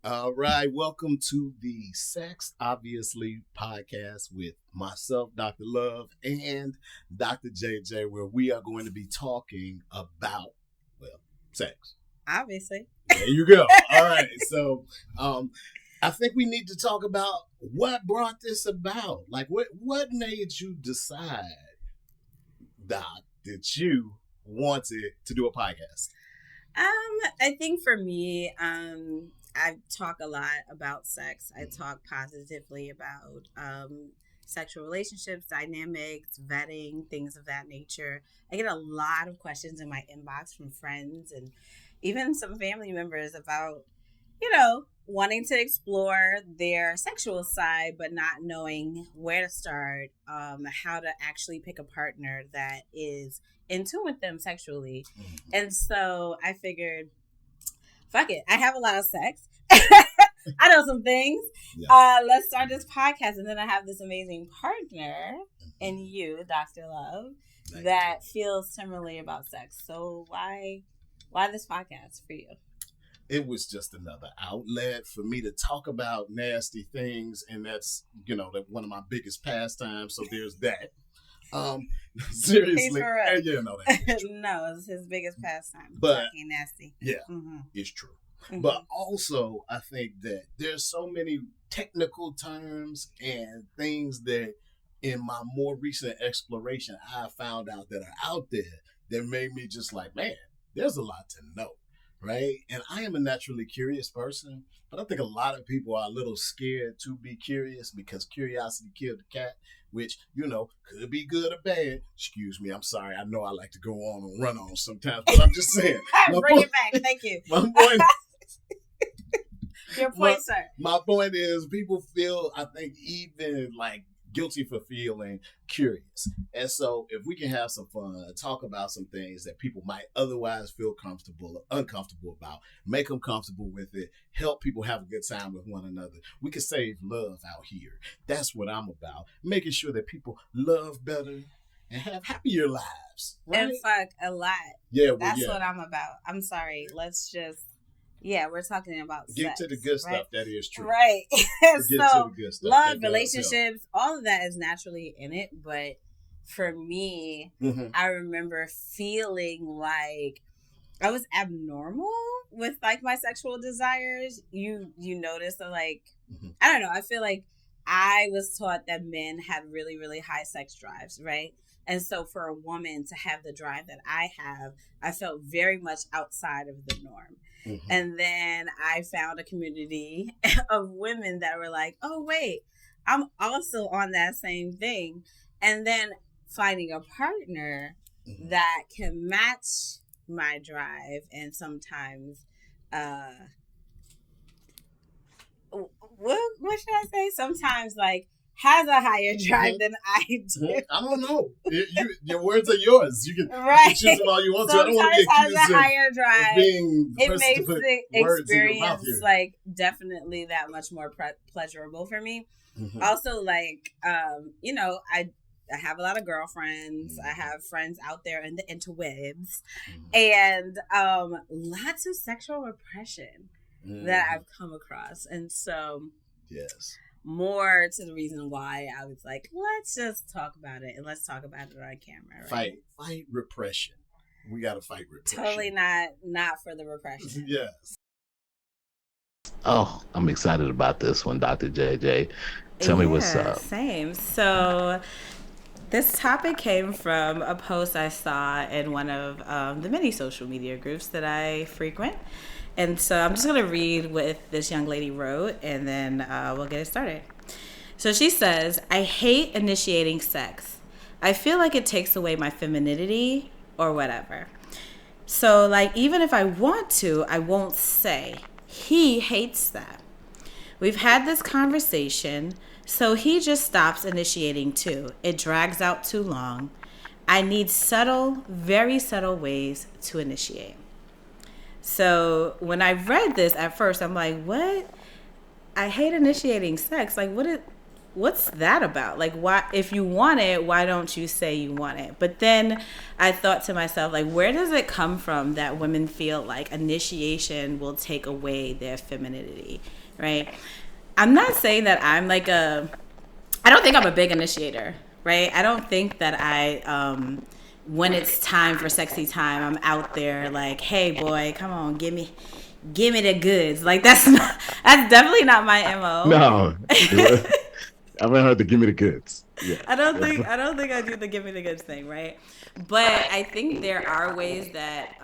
All right, welcome to the Sex Obviously podcast with myself, Dr. Love, and Dr. JJ, where we are going to be talking about, well, sex. Obviously. There you go. All right, so I think we need to talk about what brought this about. Like, what made you decide, Doc, that you wanted to do a podcast? I think for me, I talk a lot about sex. I talk positively about sexual relationships, dynamics, vetting, things of that nature. I get a lot of questions in my inbox from friends and even some family members about, wanting to explore their sexual side, but not knowing where to start, how to actually pick a partner that is in tune with them sexually. And so I figured, fuck it, I have a lot of sex. I know some things. Yeah. Let's start this podcast. And then I have this amazing partner in you, Dr. Love, that feels similarly about sex. So why this podcast for you? It was just another outlet for me to talk about nasty things, and that's one of my biggest pastimes. So there's that. Seriously, yeah, no, that's no, it's his biggest pastime. But talking nasty. Yeah, it's true. But also, I think that there's so many technical terms and things that in my more recent exploration, I found out that are out there that made me just like, man, there's a lot to know. Right. And I am a naturally curious person, but I think a lot of people are a little scared to be curious because curiosity killed the cat, which, could be good or bad. Excuse me. I'm sorry. I know I like to go on and run on sometimes, but I'm just saying. Bring it back. Thank you. My point. Your point, sir. My point is people feel, I think, even like guilty for feeling curious. And so if we can have some fun, talk about some things that people might otherwise feel comfortable or uncomfortable about, make them comfortable with it, help people have a good time with one another, we can save love out here. That's what I'm about. Making sure that people love better and have happier lives. Right? And fuck a lot. Yeah, that's what I'm about. I'm sorry. Let's just... Yeah, we're talking about get sex, to the good right? stuff. That is true. Right. So, love, relationships, all of that is naturally in it. But for me, I remember feeling like I was abnormal with like my sexual desires. You notice that, like, I don't know. I feel like I was taught that men had really, really high sex drives, right? And so for a woman to have the drive that I have, I felt very much outside of the norm. And then I found a community of women that were like, oh, wait, I'm also on that same thing. And then finding a partner that can match my drive and sometimes, what should I say? Sometimes, like, has a higher drive than I do. I don't know. Your words are yours. You can choose them all you want to. I don't want to Sometimes be accused has a higher drive. It makes the experience like definitely that much more pleasurable for me. Also, like, I have a lot of girlfriends. I have friends out there in the interwebs, and lots of sexual repression that I've come across, and so yes. More to the reason why I was like, let's just talk about it and let's talk about it on camera. Right? Fight repression. We got to fight repression. Totally not for the repression. Yes. Oh, I'm excited about this one, Dr. JJ. Tell me what's up. Same. So this topic came from a post I saw in one of the many social media groups that I frequent. And so I'm just going to read what this young lady wrote, and then we'll get it started. So she says, I hate initiating sex. I feel like it takes away my femininity or whatever. So, like, even if I want to, I won't say. He hates that. We've had this conversation, so he just stops initiating too. It drags out too long. I need subtle, very subtle ways to initiate. So when I read this at first, I'm like, what? I hate initiating sex. Like, what is... what's that about? Like, why, if you want it, why don't you say you want it? But then I thought to myself, like, where does it come from that women feel like initiation will take away their femininity, right? I'm not saying that I'm like I don't think I'm a big initiator, right? I don't think that when it's time for sexy time, I'm out there like, hey boy, come on, give me the goods. Like that's definitely not my MO. No. I haven't heard the give me the goods. Yeah. I don't think I do the give me the goods thing, right? But I think there are ways that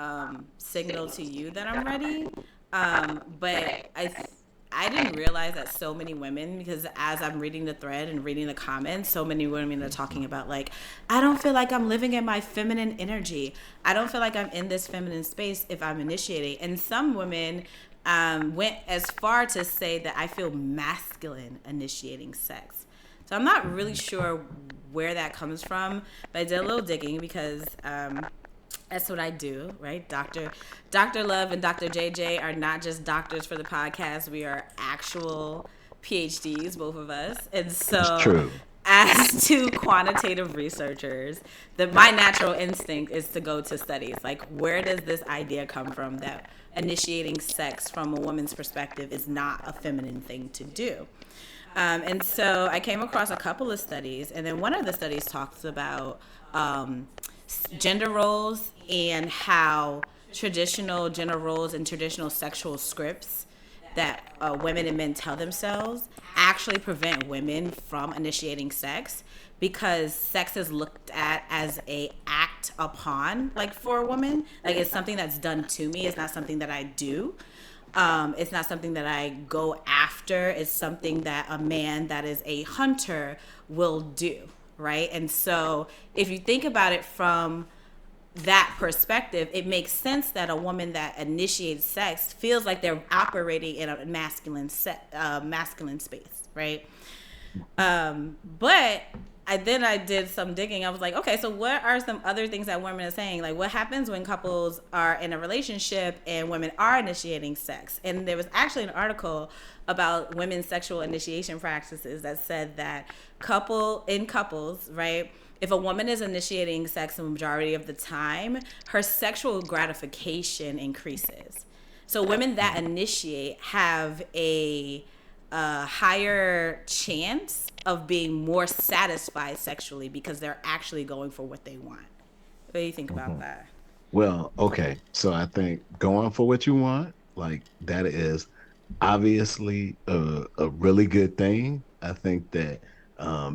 signal to you that I'm ready. But I didn't realize that so many women, because as I'm reading the thread and reading the comments, so many women are talking about like, I don't feel like I'm living in my feminine energy. I don't feel like I'm in this feminine space if I'm initiating. And some women went as far to say that I feel masculine initiating sex. So I'm not really sure where that comes from, but I did a little digging because that's what I do, right? Dr. Love and Dr. JJ are not just doctors for the podcast. We are actual PhDs, both of us. And so as to quantitative researchers, my natural instinct is to go to studies. Like, where does this idea come from that initiating sex from a woman's perspective is not a feminine thing to do? And so I came across a couple of studies, and then one of the studies talks about gender roles and how traditional gender roles and traditional sexual scripts that women and men tell themselves actually prevent women from initiating sex, because sex is looked at as a act upon, like for a woman, like it's something that's done to me. It's not something that I do. It's not something that I go after. It's something that a man that is a hunter will do, right? And so if you think about it from that perspective, it makes sense that a woman that initiates sex feels like they're operating in a masculine space, right? But I did some digging. I was like, okay, so what are some other things that women are saying? Like, what happens when couples are in a relationship and women are initiating sex? And there was actually an article about women's sexual initiation practices that said that couples, right, if a woman is initiating sex the majority of the time, her sexual gratification increases. So women that initiate have a higher chance of being more satisfied sexually because they're actually going for what they want. What do you think about that? Well, okay. So I think going for what you want, like that is obviously a really good thing. I think that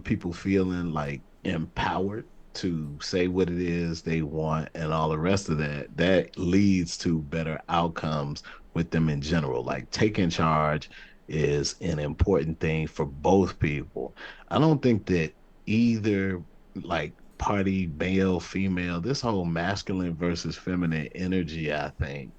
people feeling like empowered to say what it is they want and all the rest of that leads to better outcomes with them in general. Like taking charge is an important thing for both people. I don't think that either like party, male, female, this whole masculine versus feminine energy, I think,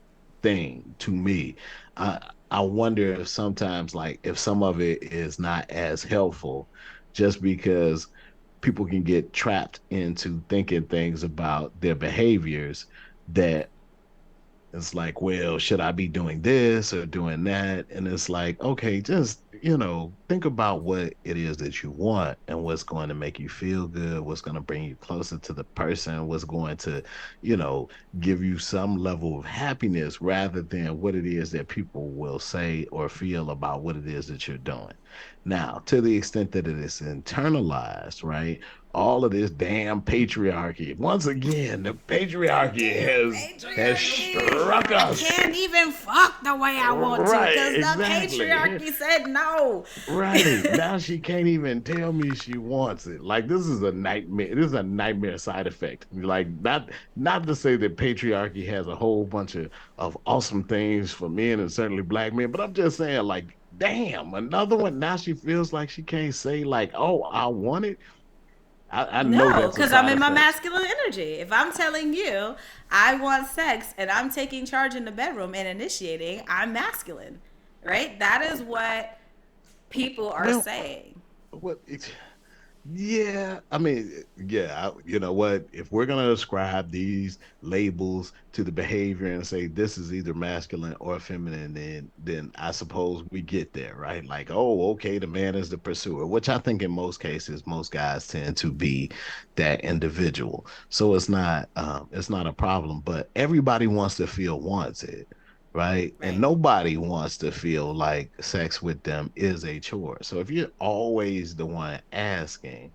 thing to me, I wonder if sometimes like if some of it is not as helpful just because people can get trapped into thinking things about their behaviors that it's like, well, should I be doing this or doing that? And it's like, okay, just, think about what it is that you want and what's going to make you feel good, what's going to bring you closer to the person, what's going to, give you some level of happiness rather than what it is that people will say or feel about what it is that you're doing. Now, to the extent that it is internalized, right? All of this damn patriarchy. Once again, the patriarchy has struck us. I can't even fuck the way I want to because the patriarchy said no. Right. Now she can't even tell me she wants it. Like, this is a nightmare. This is a nightmare side effect. Like, not to say that patriarchy has a whole bunch of awesome things for men and certainly black men, but I'm just saying, like, damn, another one. Now she feels like she can't say, like, oh, I want it. I know no, because I'm in my masculine energy. If I'm telling you I want sex and I'm taking charge in the bedroom and initiating, I'm masculine, right? That is what people are saying. Yeah, I mean, yeah, you know what? If we're gonna ascribe these labels to the behavior and say this is either masculine or feminine, then I suppose we get there, right? Like, oh, okay, the man is the pursuer, which I think in most cases, most guys tend to be that individual. So it's not a problem, but everybody wants to feel wanted, right? And Right. nobody wants to feel like sex with them is a chore. So if you're always the one asking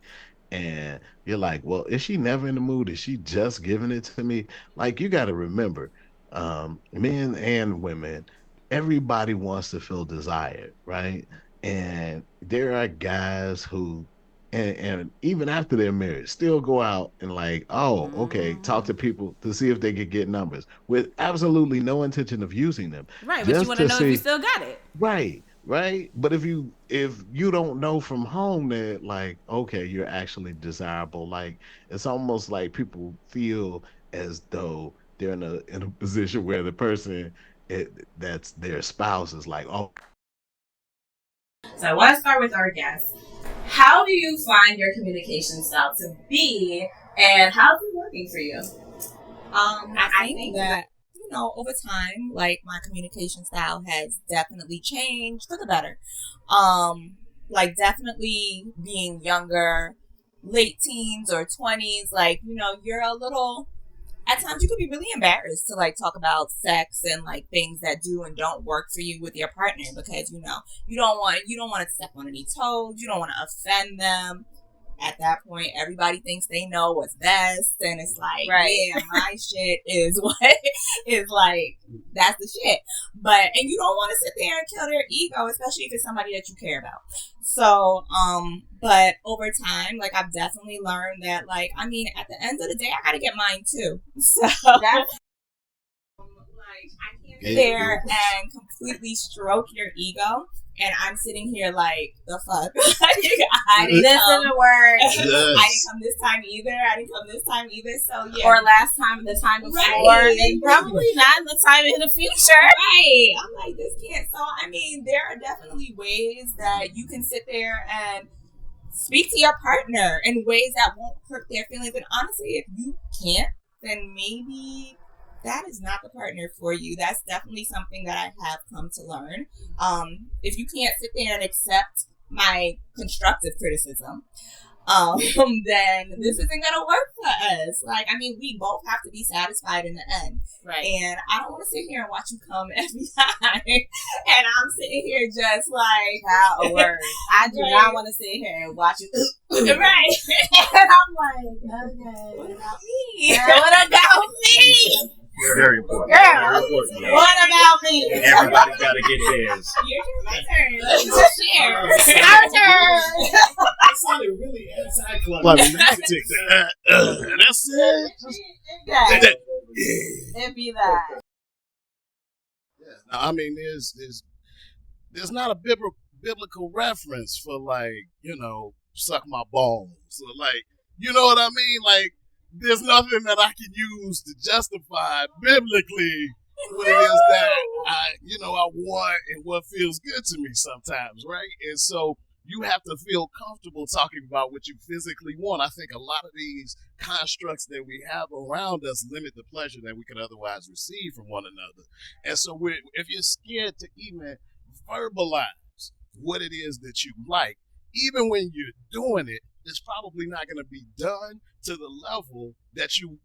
and you're like, well, is she never in the mood? Is she just giving it to me? Like, you got to remember, men and women, everybody wants to feel desired, right? And there are guys who and even after they're married, still go out and like, oh, okay, talk Hmm. to people to see if they could get numbers with absolutely no intention of using them, Right, but you just want to to know if you see, still got it. right, right. But if you don't know from home that like, okay, you're actually desirable, like it's almost like people feel as though they're in a position where the person that's their spouse is like, oh, So I want to start with our guest. How do you find your communication style to be, and how's it working for you? I think that, over time, like my communication style has definitely changed for the better. Like definitely being younger, late teens or 20s, like, you're a little, at times you could be really embarrassed to like talk about sex and like things that do and don't work for you with your partner because, you don't want to step on any toes, you don't want to offend them. At that point, everybody thinks they know what's best, and it's like, Right. yeah, my shit is what is like, that's the shit. And you don't want to sit there and kill their ego, especially if it's somebody that you care about. So, but over time, like, I've definitely learned that, like, I mean, at the end of the day, I gotta get mine too. So, That's like, I can't sit there and completely stroke your ego. And I'm sitting here like, the fuck? I didn't listen come. to words. I didn't come this time either. So, yeah. Or last time, the time before, Right. and probably not the time in the future. Right. I'm like, this can't. So, I mean, there are definitely ways that you can sit there and speak to your partner in ways that won't hurt their feelings. And honestly, if you can't, then maybe that is not the partner for you. That's definitely something that I have come to learn. If you can't sit there and accept my constructive criticism, then this isn't gonna work for us. Like, I mean, we both have to be satisfied in the end. Right. And I don't want to sit here and watch you come every time, and I'm sitting here just like, Without a word. I do Right. not want to sit here and watch you. right. And I'm like, okay. What about me? What about me? Very important. Girl, Very important. what about me? Everybody got to get theirs. Your turn, my turn. Let's share. Our turn. That sounded really anticlimactic. That's it. Yeah, it'd be that. Now, I mean, there's not a biblical reference for like, suck my balls or like, you know what I mean? Like, there's nothing that I can use to justify biblically what it is that I want and what feels good to me sometimes, right? And so you have to feel comfortable talking about what you physically want. I think a lot of these constructs that we have around us limit the pleasure that we could otherwise receive from one another. And so if you're scared to even verbalize what it is that you like, even when you're doing it, it's probably not going to be done to the level that you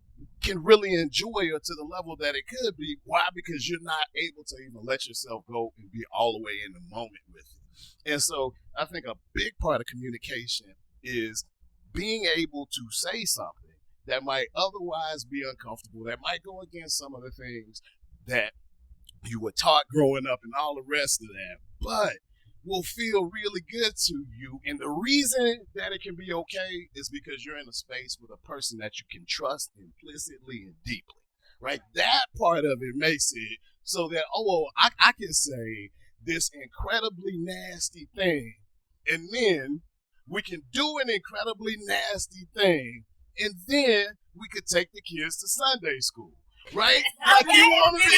can really enjoy or to the level that it could be. Why? Because you're not able to even let yourself go and be all the way in the moment with it. And so I think a big part of communication is being able to say something that might otherwise be uncomfortable, that might go against some of the things that you were taught growing up and all the rest of that, but will feel really good to you. And the reason that it can be okay is because you're in a space with a person that you can trust implicitly and deeply, right? That part of it makes it so that, I can say this incredibly nasty thing, and then we can do an incredibly nasty thing, and then we could take the kids to Sunday school, right? Like, you want to be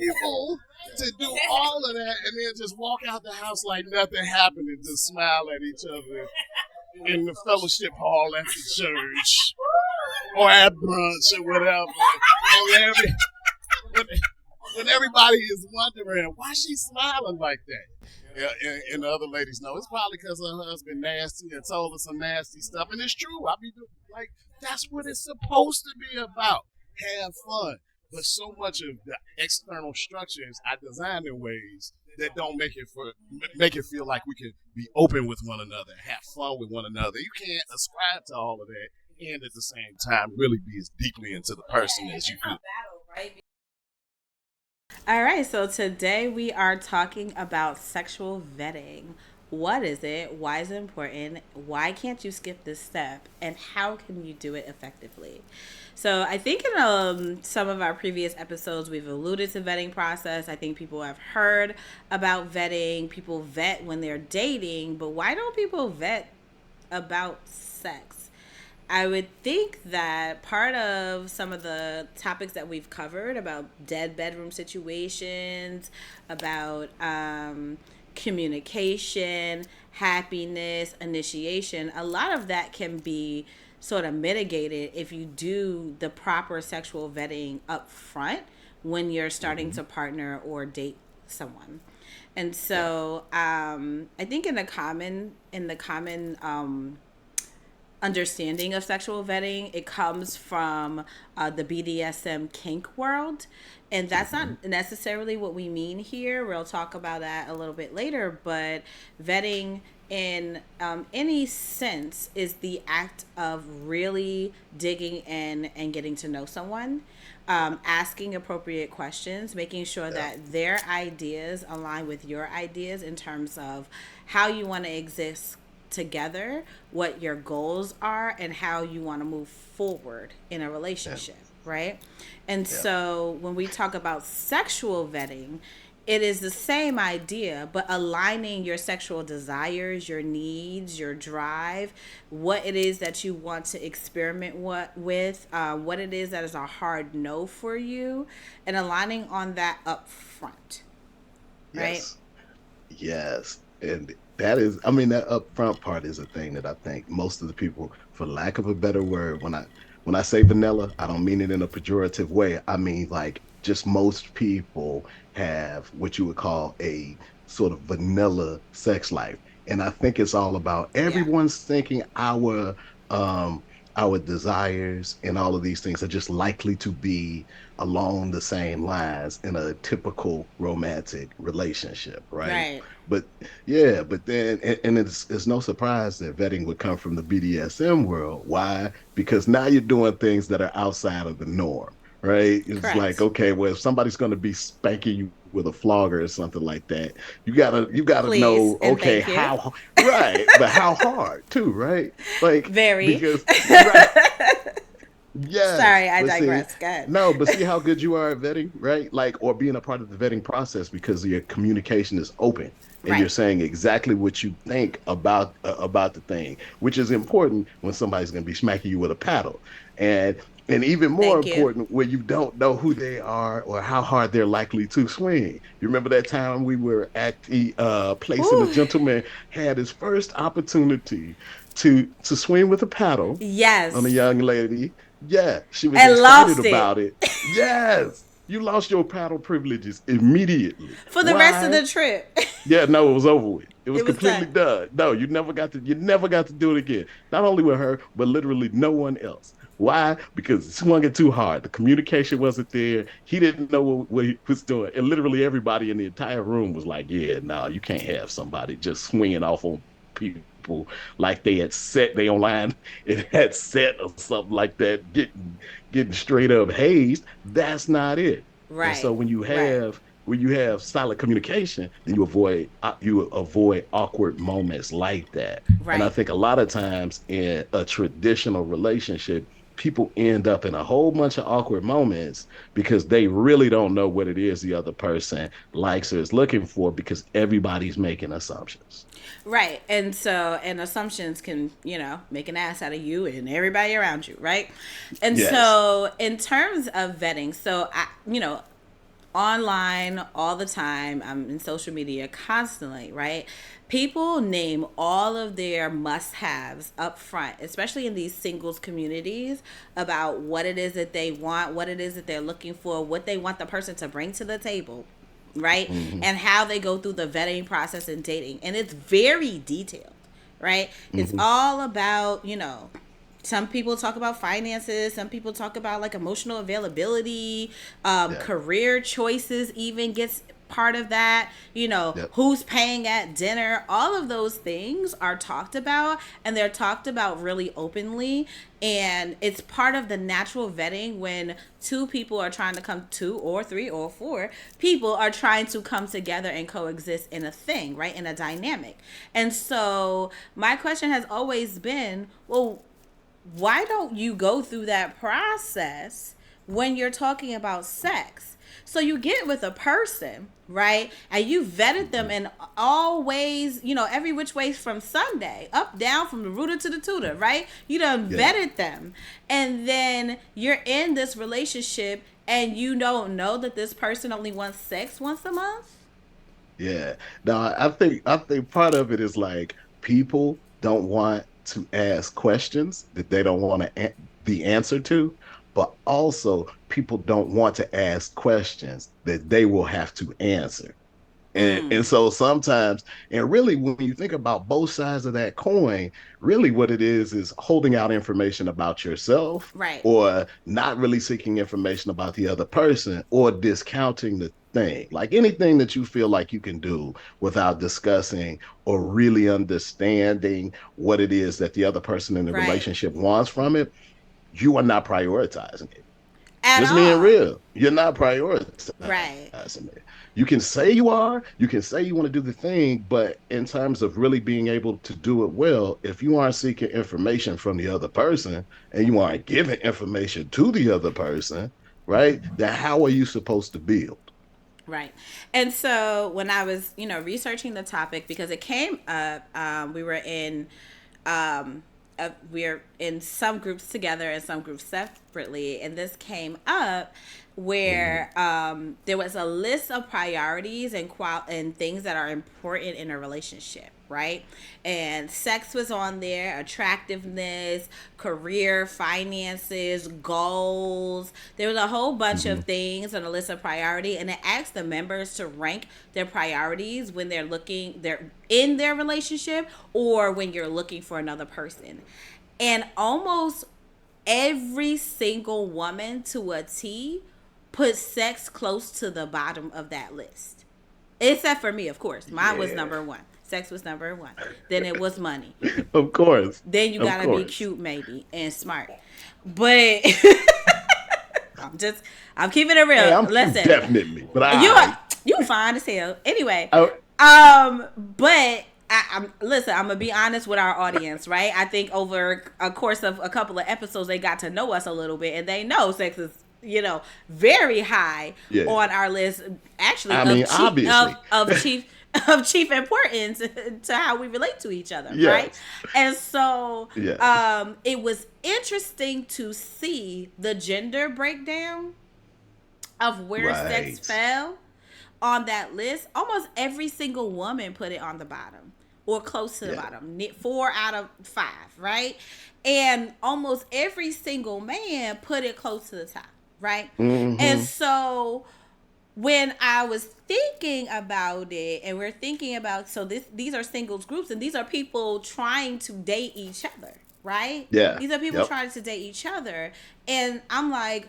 people to do all of that and then just walk out the house like nothing happened and just smile at each other in the fellowship hall at the church or at brunch or whatever. And when everybody is wondering why she's smiling like that. Yeah, and the other ladies know it's probably because her husband nasty and told her some nasty stuff. And it's true. Like, that's what it's supposed to be about. Have fun. But so much of the external structures are designed in ways that don't make it feel like we can be open with one another, have fun with one another. You can't ascribe to all of that and at the same time really be as deeply into the person as you could. All right, so today we are talking about sexual vetting. What is it? Why is it important? Why can't you skip this step? And how can you do it effectively? So I think in some of our previous episodes, we've alluded to vetting process. I think people have heard about vetting. People vet when they're dating, but why don't people vet about sex? I would think that part of some of the topics that we've covered about dead bedroom situations, about communication, happiness, initiation, a lot of that can be sort of mitigated if you do the proper sexual vetting up front when you're starting to partner or date someone. And so I think in the common understanding of sexual vetting, it comes from the BDSM kink world. And that's not necessarily what we mean here. We'll talk about that a little bit later. But vetting in any sense is the act of really digging in and getting to know someone, asking appropriate questions, making sure that their ideas align with your ideas in terms of how you want to exist together, what your goals are, and how you want to move forward in a relationship, right? And so when we talk about sexual vetting, it is the same idea, but aligning your sexual desires, your needs, your drive, what it is that you want to experiment with, what it is that is a hard no for you, and aligning on that up front, right? Yes. And that is, I mean, that upfront part is a thing that I think most of the people, for lack of a better word, when I say vanilla, I don't mean it in a pejorative way. I mean, like, just most people have what you would call a sort of vanilla sex life. And I think it's all about everyone's thinking our desires and all of these things are just likely to be along the same lines in a typical romantic relationship, right? But then it's no surprise that vetting would come from the BDSM world. Why? Because now you're doing things that are outside of the norm, right? It's like, okay, well, if somebody's going to be spanking you with a flogger or something like that, you gotta know, okay, how right, but how hard too, right? Like because yeah. Sorry, I digress. Go ahead. No, but see how good you are at vetting, right? Like, or being a part of the vetting process because your communication is open and you're saying exactly what you think about the thing, which is important when somebody's going to be smacking you with a paddle. And even more important when you don't know who they are or how hard they're likely to swing. You remember that time we were at the place and the gentleman had his first opportunity to swing with a paddle on a young lady. Yeah, she was excited about it. Yes, you lost your paddle privileges immediately. For the rest of the trip. Yeah, no, it was over with. It was completely done. No, you never got to do it again. Not only with her, but literally no one else. Why? Because it swung it too hard. The communication wasn't there. He didn't know what he was doing. And literally everybody in the entire room was like, yeah, no, you can't have somebody just swinging off on people like they had set they online, it had set or something like that, getting straight up hazed. That's not it. Right. And so when you have solid communication, then you avoid awkward moments like that. Right. And I think a lot of times in a traditional relationship, people end up in a whole bunch of awkward moments because they really don't know what it is the other person likes or is looking for because everybody's making assumptions. Right. And assumptions can, make an ass out of you and everybody around you. Right. And so in terms of vetting, online all the time. I'm in social media constantly, right? People name all of their must-haves up front, especially in these singles communities, about what it is that they want, what it is that they're looking for, what they want the person to bring to the table, right? And how they go through the vetting process and dating. And it's very detailed, right? It's all about, some people talk about finances. Some people talk about like emotional availability, career choices even gets part of that, who's paying at dinner. All of those things are talked about, and they're talked about really openly. And it's part of the natural vetting when two people are trying to come, 2 or 3 or 4 people are trying to come together and coexist in a thing, right? In a dynamic. And so my question has always been, well, why don't you go through that process when you're talking about sex? So you get with a person, right? And you vetted them in all ways, every which way from Sunday, up, down, from the rooter to the tutor, right? You done vetted them. And then you're in this relationship and you don't know that this person only wants sex once a month? Yeah. No, I think part of it is like people don't want to ask questions that they don't want to the answer to, but also people don't want to ask questions that they will have to answer. And so sometimes, and really when you think about both sides of that coin, really what it is holding out information about yourself, right, or not really seeking information about the other person, or discounting the thing. Like anything that you feel like you can do without discussing or really understanding what it is that the other person in the relationship wants from it, you are not prioritizing it. Just being real. You're not prioritizing it. You can say you are, you can say you want to do the thing, but in terms of really being able to do it well, if you aren't seeking information from the other person and you aren't giving information to the other person, right, then how are you supposed to build? Right. And so when I was, researching the topic, because it came up, we're in some groups together and some groups separately, and this came up where there was a list of priorities and things that are important in a relationship, right? And sex was on there, attractiveness, career, finances, goals. There was a whole bunch of things on a list of priority, and it asked the members to rank their priorities when they're in their relationship or when you're looking for another person. And almost every single woman to a T put sex close to the bottom of that list. Except for me, of course. Mine was number 1. Sex was number 1. Then it was money. Of course. Then you gotta be cute, maybe, and smart. But I'm keeping it real. Hey, I'm Listen, definitely. But you fine as hell. Anyway, but listen, I'm gonna be honest with our audience, right? I think over a course of a couple of episodes, they got to know us a little bit, and they know sex is, very high on our list. Actually, of chief importance to how we relate to each other, right? And so, it was interesting to see the gender breakdown of where sex fell on that list. Almost every single woman put it on the bottom or close to the bottom, 4 out of 5, right? And almost every single man put it close to the top, right? And so when I was thinking about it, and we're thinking about, these are singles groups, and these are people trying to date each other, right? Yeah. These are people trying to date each other. And I'm like,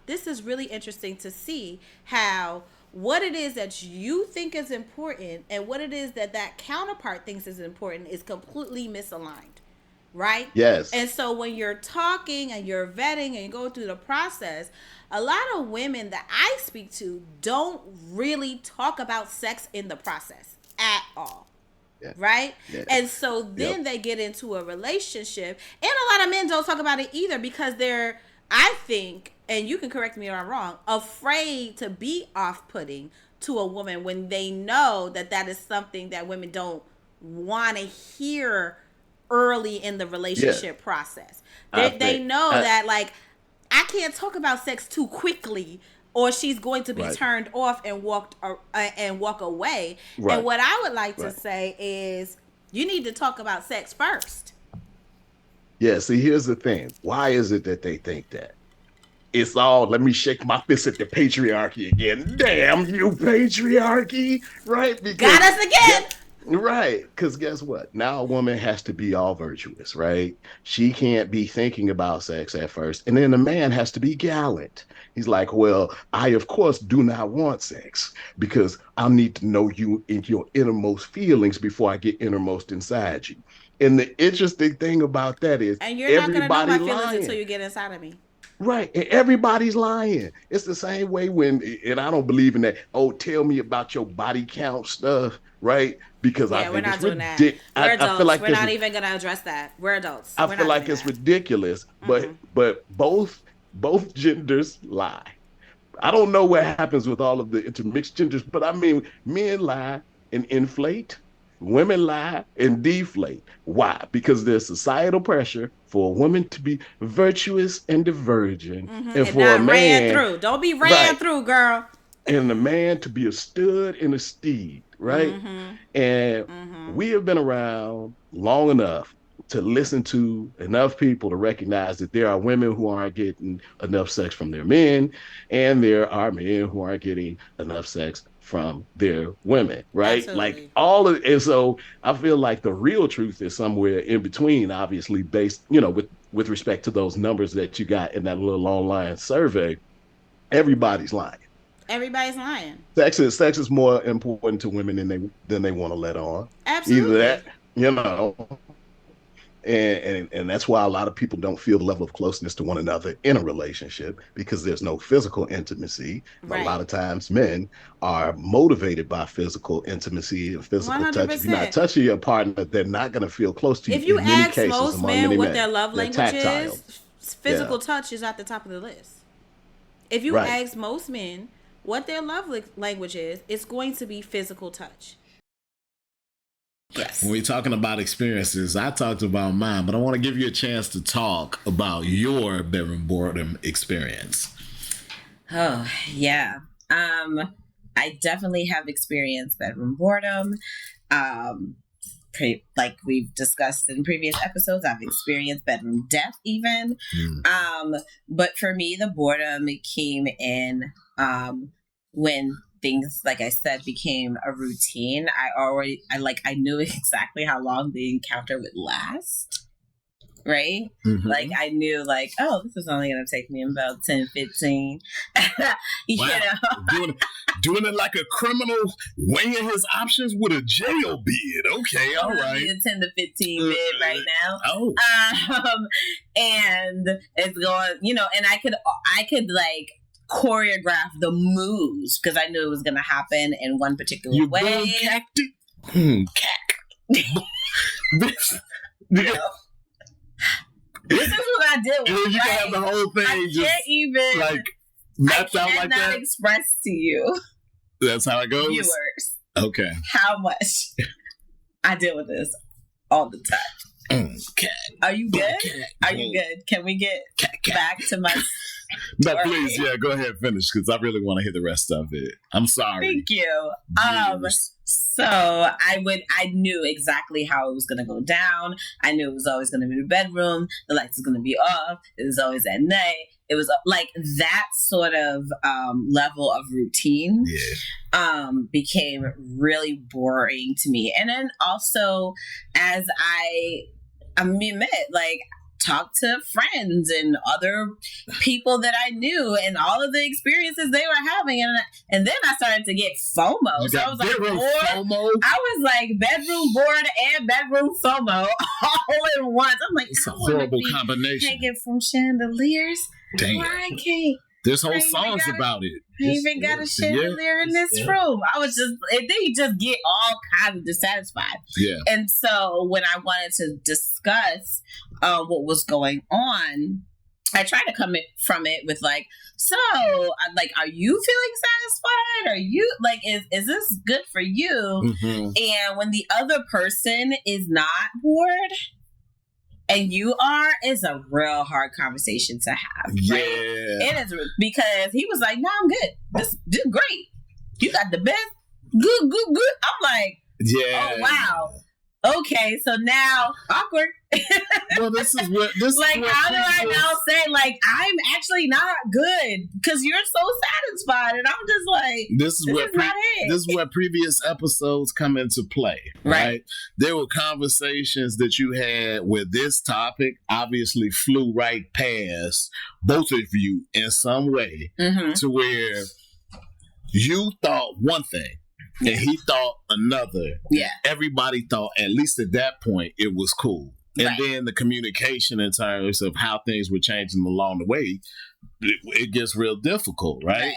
this is really interesting to see how what it is that you think is important and what it is that counterpart thinks is important is completely misaligned. Right? Yes. And so when you're talking and you're vetting and you go through the process, a lot of women that I speak to don't really talk about sex in the process at all. Yeah. Right? Yeah. And so then they get into a relationship, and a lot of men don't talk about it either because they're, I think, and you can correct me if I'm wrong, afraid to be off-putting to a woman when they know that is something that women don't want to hear early in the relationship process. They know that, like, I can't talk about sex too quickly or she's going to be turned off and walk away. And what I would like to say is, you need to talk about sex first. Yeah, see, here's the thing. Why is it that they think that? It's all, let me shake my fist at the patriarchy again. Damn you, patriarchy, right? Because, got us again. Right, because guess what? Now a woman has to be all virtuous, right? She can't be thinking about sex at first. And then the man has to be gallant. He's like, well, I, of course, do not want sex because I need to know you in your innermost feelings before I get innermost inside you. And the interesting thing about that is, and you're not going to know my feelings until you get inside of me. Right. And everybody's lying. It's the same way when, and I don't believe in that, oh, tell me about your body count stuff, right? Because I think we're not it's doing that. We're adults. I feel like we're not even going to address that. We're adults. I feel like it's ridiculous, but both genders lie. I don't know what happens with all of the intermixed genders, but I mean, men lie and inflate. Women lie and deflate. Why? Because there's societal pressure for a woman to be virtuous and a virgin, and for a man ran through. Don't be ran through, girl. And a man to be a stud and a steed, right? And we have been around long enough to listen to enough people to recognize that there are women who aren't getting enough sex from their men, and there are men who aren't getting enough sex from their women, right? Absolutely. Like all of, and so I feel like the real truth is somewhere in between, obviously based, with respect to those numbers that you got in that little online survey. Everybody's lying. Everybody's lying. Sex is more important to women than they want to let on. Absolutely. Either that, and that's why a lot of people don't feel the level of closeness to one another in a relationship, because there's no physical intimacy. Right. A lot of times men are motivated by physical intimacy and physical 100%. Touch. If you're not touching your partner, they're not going to feel close to you. If you in many ask cases, most men what their love language is, physical touch is at the top of the list. If you ask most men what their love language is, it's going to be physical touch. Yes. When we're talking about experiences, I talked about mine, but I want to give you a chance to talk about your bedroom boredom experience. Oh, yeah. I definitely have experienced bedroom boredom. Like we've discussed in previous episodes, I've experienced bedroom death even. But for me, the boredom came in when things, like I said, became a routine. I knew exactly how long the encounter would last. Right? Like I knew oh, this is only going to take me about 10, 15. You know? Doing it like a criminal, weighing his options with a jail bid. Okay, all right. 10 to 15 bid right now. Oh. And it's going, and I could choreograph the moves because I knew it was going to happen in one particular way. This is what I do. You can have the whole thing. I can't even mapped out like that. I cannot express to you. That's how it goes. Viewers. Okay. How much I deal with this all the time. Okay. Are you good? Are you good? Can we get back to my? But please, go ahead and finish because I really want to hear the rest of it. I'm sorry. Thank you. So I knew exactly how it was going to go down. I knew it was always going to be the bedroom. The lights was going to be off. It was always at night. It was like that sort of level of routine became really boring to me. And then also as I admit, talk to friends and other people that I knew and all of the experiences they were having. And then I started to get FOMO. So I was like, FOMO? I was like bedroom bored and bedroom FOMO all in once. I'm like, it's a horrible combination. Hanging from chandeliers. Damn. Why I can't? There's whole songs about it. I even got a chandelier in this room. I was and then you just get all kinds of dissatisfied. Yeah. And so when I wanted to discuss what was going on, I tried to come from it with are you feeling satisfied? Are you is this good for you? And when the other person is not bored, and you are, is a real hard conversation to have. Right? Yeah. It is, because he was like, no, I'm good. This is great. You got the best. Good. I'm like, yeah. oh, wow. Okay, so now awkward. Well, this is what how do I now say, like, I'm actually not good because you're so satisfied, and I'm just like, this is where previous episodes come into play, right? There were conversations that you had where this topic obviously flew right past both of you in some way, to where you thought one thing. And he thought another. Yeah. Everybody thought, at least at that point, it was cool. And then the communication in terms of how things were changing along the way, it gets real difficult, right?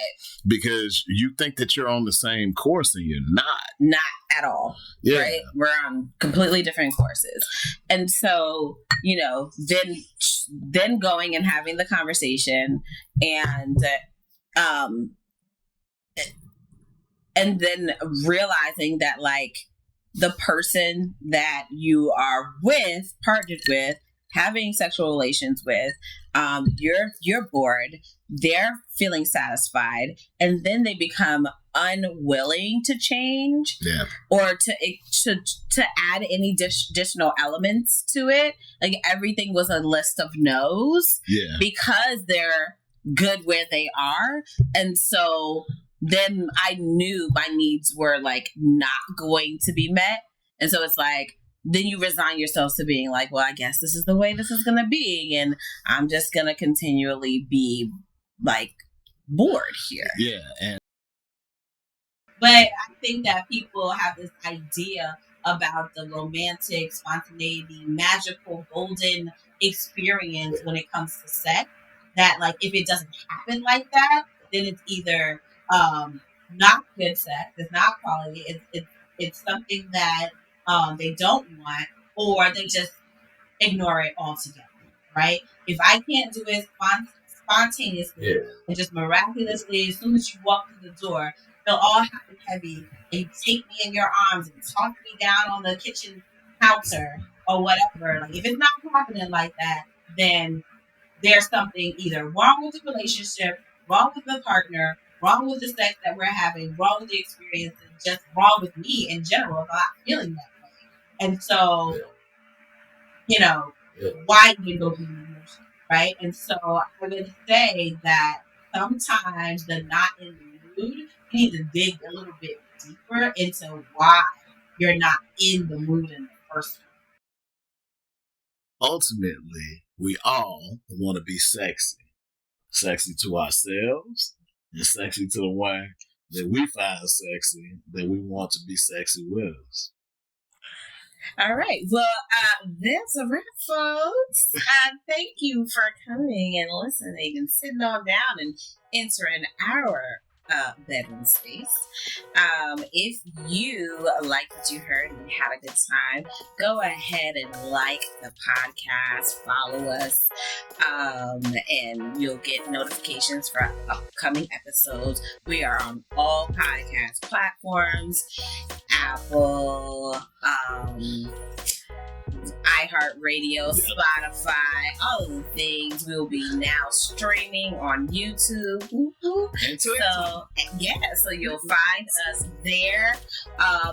Because you think that you're on the same course and you're not. Not at all. Yeah. Right? We're on completely different courses. And so, then going and having the conversation and then realizing that, like, the person that you are partnered with, having sexual relations with, you're bored, they're feeling satisfied, and then they become unwilling to change, or to add any additional elements to it. Like, everything was a list of no's, because they're good where they are, and so then I knew my needs were, like, not going to be met. And so it's like, then you resign yourself to being like, well, I guess this is the way this is going to be. And I'm just going to continually be, like, bored here. Yeah. But I think that people have this idea about the romantic, spontaneity, magical, golden experience when it comes to sex, that, like, if it doesn't happen like that, then it's either not good sex, it's not quality, it's something that they don't want, or they just ignore it altogether, right? If I can't do it spontaneously and just miraculously, as soon as you walk through the door, they'll all happen heavy, and you take me in your arms and toss me down on the kitchen counter or whatever. Like, if it's not happening like that, then there's something either wrong with the relationship, wrong with the partner, wrong with the sex that we're having, wrong with the experience, and just wrong with me in general if I'm not feeling that way. And so, why even go through the emotion, right? And so I would say that sometimes the not in the mood, you need to dig a little bit deeper into why you're not in the mood in the first place. Ultimately, we all want to be sexy. Sexy to ourselves, and sexy to the one that we find sexy, that we want to be sexy with. All right. Well, that's a wrap, folks. Thank you for coming and listening and sitting on down and entering our bedroom space. If you liked what you heard and had a good time, go ahead and like the podcast, follow us, and you'll get notifications for upcoming episodes. We are on all podcast platforms, Apple, iHeartRadio, Spotify, all of the things. We'll be now streaming on YouTube. So you'll find us there.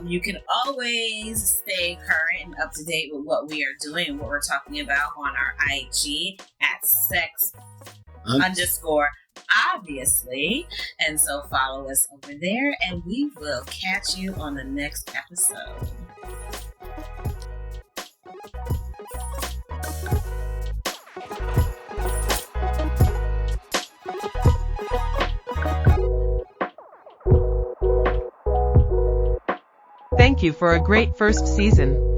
You can always stay current and up to date with what we are doing and what we're talking about on our IG at sex_obviously. And so follow us over there, and we will catch you on the next episode. Thank you for a great first season.